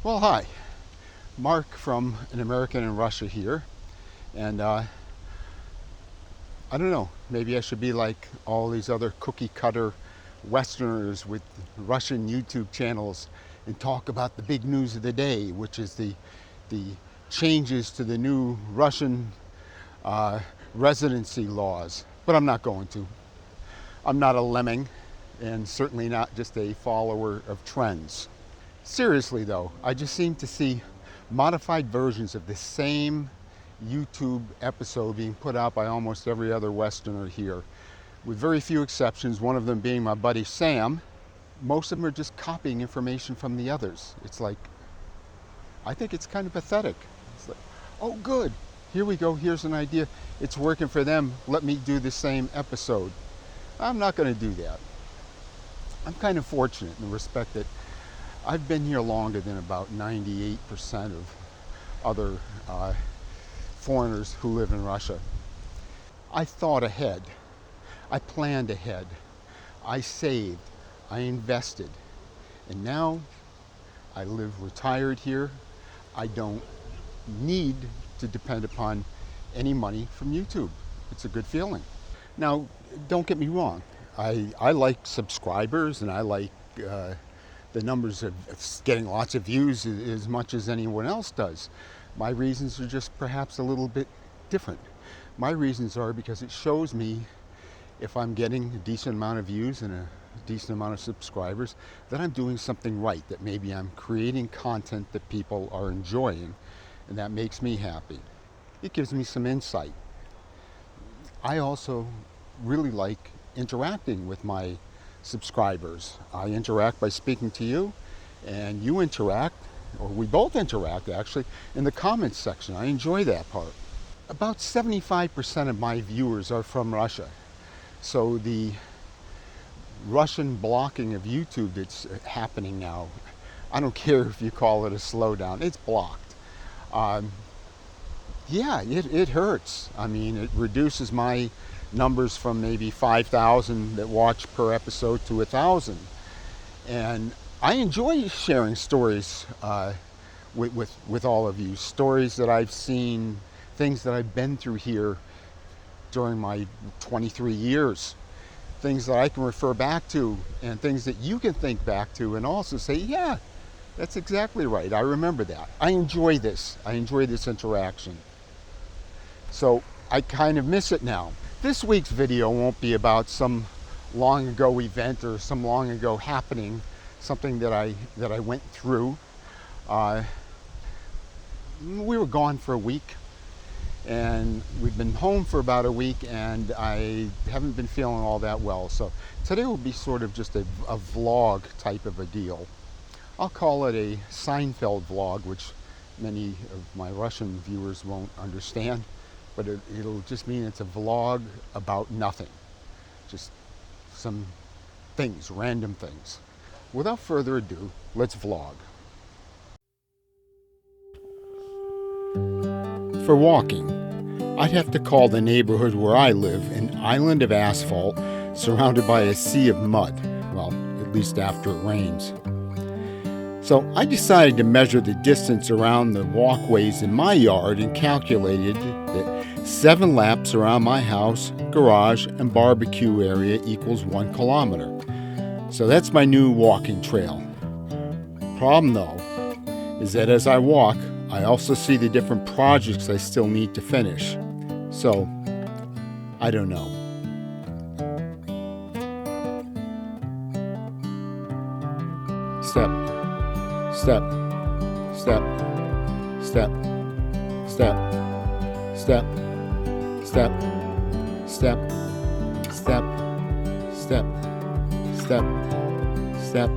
Well, hi, Mark from An American in Russia here, and I don't know, maybe I should be like all these other cookie cutter Westerners with Russian YouTube channels and talk about the big news of the day, which is the changes to the new Russian uh, residency laws. But I'm not going to. I'm not a lemming, and certainly not just a follower of trends. Seriously though, I just seem to see modified versions of the same YouTube episode being put out by almost every other Westerner here, with very few exceptions, one of them being my buddy Sam. Most of them are just copying information from the others. It's like, I think it's kind of pathetic. It's like, oh good, here we go, here's an idea. It's working for them, let me do the same episode. I'm not going to do that. I'm kind of fortunate in the respect that I've been here longer than about 98% of other foreigners who live in Russia. I thought ahead. I planned ahead. I saved. I invested. And now I live retired here. I don't need to depend upon any money from YouTube. It's a good feeling. Now, don't get me wrong. I like subscribers, and I like the numbers of getting lots of views as much as anyone else does. My reasons are just perhaps a little bit different. My reasons are because it shows me, if I'm getting a decent amount of views and a decent amount of subscribers, that I'm doing something right, that maybe I'm creating content that people are enjoying, and that makes me happy. It gives me some insight. I also really like interacting with my subscribers. I interact by speaking to you, and you interact, or we both interact actually, in the comments section. I enjoy that part. About 75% of my viewers are from Russia. So the Russian blocking of YouTube that's happening now, I don't care if you call it a slowdown, it's blocked. Yeah, it hurts. I mean, it reduces my numbers from maybe 5,000 that watch per episode to 1,000. And I enjoy sharing stories with all of you, stories that I've seen, things that I've been through here during my 23 years, things that I can refer back to, and things that you can think back to and also say, yeah, that's exactly right, I remember that. I enjoy this interaction. So I kind of miss it now. This week's video won't be about some long ago event or some long ago happening, something that I went through. We were gone for a week, and we've been home for about a week, and I haven't been feeling all that well. So today will be sort of just a vlog type of a deal. I'll call it a Seinfeld vlog, which many of my Russian viewers won't understand. But it'll just mean it's a vlog about nothing. Just some things, random things. Without further ado, let's vlog. For walking, I'd have to call the neighborhood where I live an island of asphalt surrounded by a sea of mud. Well, at least after it rains. So I decided to measure the distance around the walkways in my yard and calculated that 7 laps around my house, garage, and barbecue area equals 1 kilometer. So that's my new walking trail. Problem though, is that as I walk, I also see the different projects I still need to finish. So, I don't know. Step, step, step, step, step, step, step, step, step, step, step, step.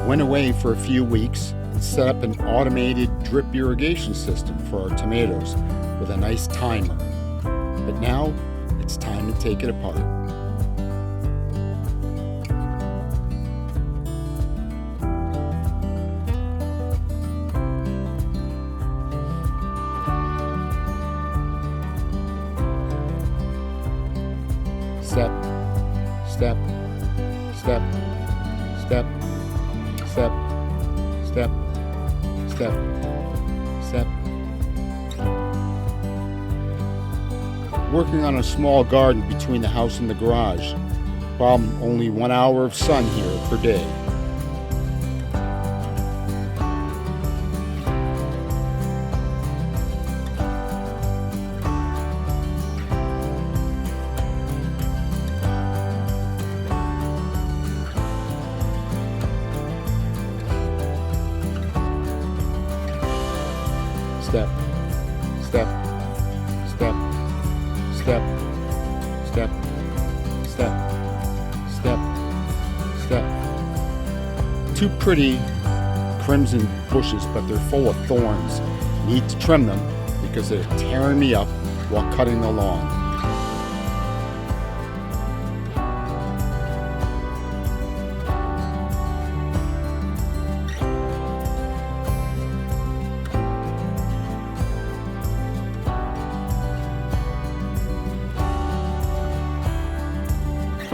Went away for a few weeks and set up an automated drip irrigation system for our tomatoes with a nice timer. But now it's time to take it apart. Step, step, step, step, step, step, step, step. Working on a small garden between the house and the garage. Problem, only 1 hour of sun here per day. Step, step, step, step, step, step, step, step. Two pretty crimson bushes, but they're full of thorns. Need to trim them because they're tearing me up while cutting the lawn.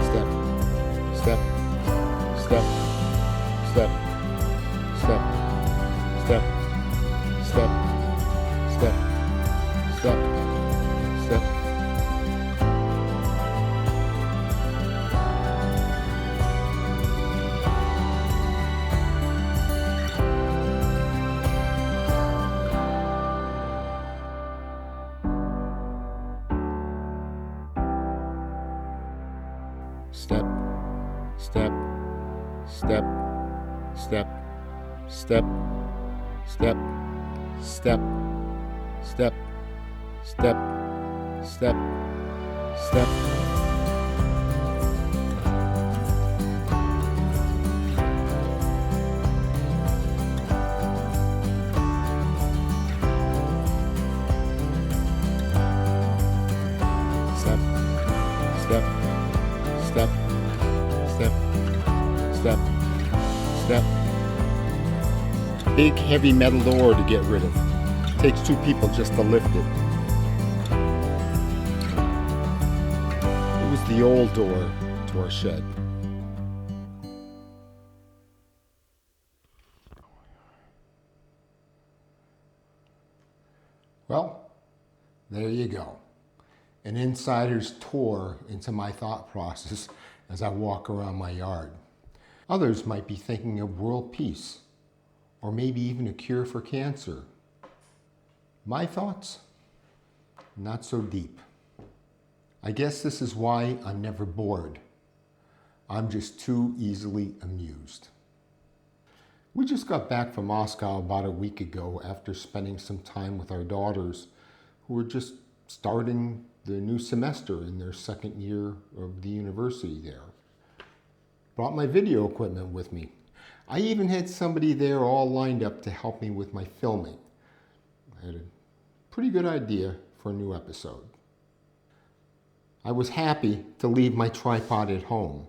Step, step, step, step, step, step, step, step, step. Step, step, step, step, step, step, step, step, step, step, step. Step, step, step, step, step. Big heavy metal door to get rid of. Takes two people just to lift it. It was the old door to our shed. Well, there you go. An insider's tour into my thought process as I walk around my yard. Others might be thinking of world peace, or maybe even a cure for cancer. My thoughts? Not so deep. I guess this is why I'm never bored. I'm just too easily amused. We just got back from Moscow about a week ago after spending some time with our daughters who were just starting the new semester in their second year of the university there. Brought my video equipment with me. I even had somebody there all lined up to help me with my filming. I had a pretty good idea for a new episode. I was happy to leave my tripod at home.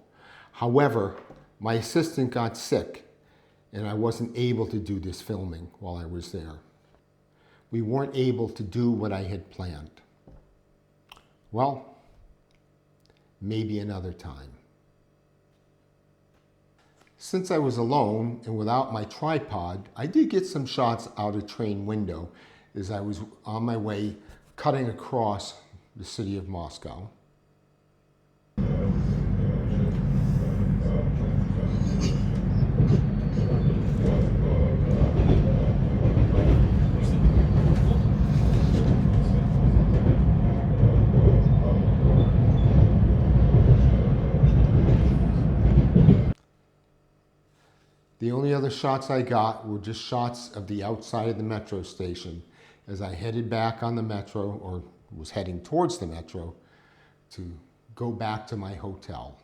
However, my assistant got sick and I wasn't able to do this filming while I was there. We weren't able to do what I had planned. Well, maybe another time. Since I was alone and without my tripod, I did get some shots out a train window as I was on my way cutting across the city of Moscow. The only other shots I got were just shots of the outside of the metro station as I headed back on the metro, or was heading towards the metro, to go back to my hotel.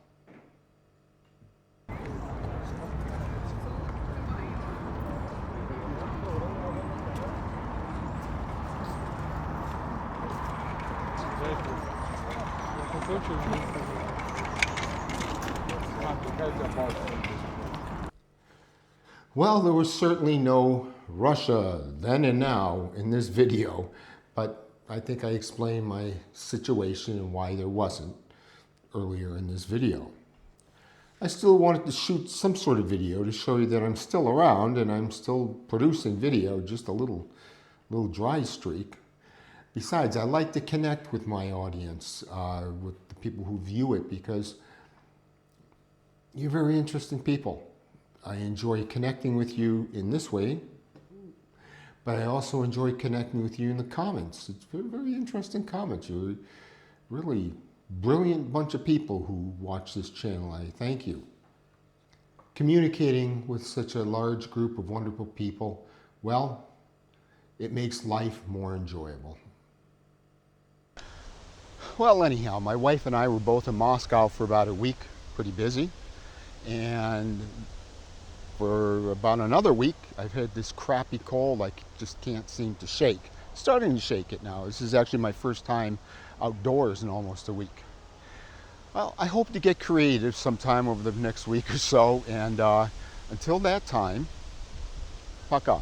Well, there was certainly no Russia then and now in this video, but I think I explained my situation and why there wasn't earlier in this video. I still wanted to shoot some sort of video to show you that I'm still around and I'm still producing video, just a little dry streak. Besides, I like to connect with my audience, with the people who view it, because you're very interesting people. I enjoy connecting with you in this way, but I also enjoy connecting with you in the comments. It's very, very interesting comments. You're a really brilliant bunch of people who watch this channel. I thank you. Communicating with such a large group of wonderful people, well, it makes life more enjoyable. Well, anyhow, my wife and I were both in Moscow for about a week, pretty busy. And for about another week, I've had this crappy cold I just can't seem to shake. Starting to shake it now. This is actually my first time outdoors in almost a week. Well, I hope to get creative sometime over the next week or so. And until that time, пока.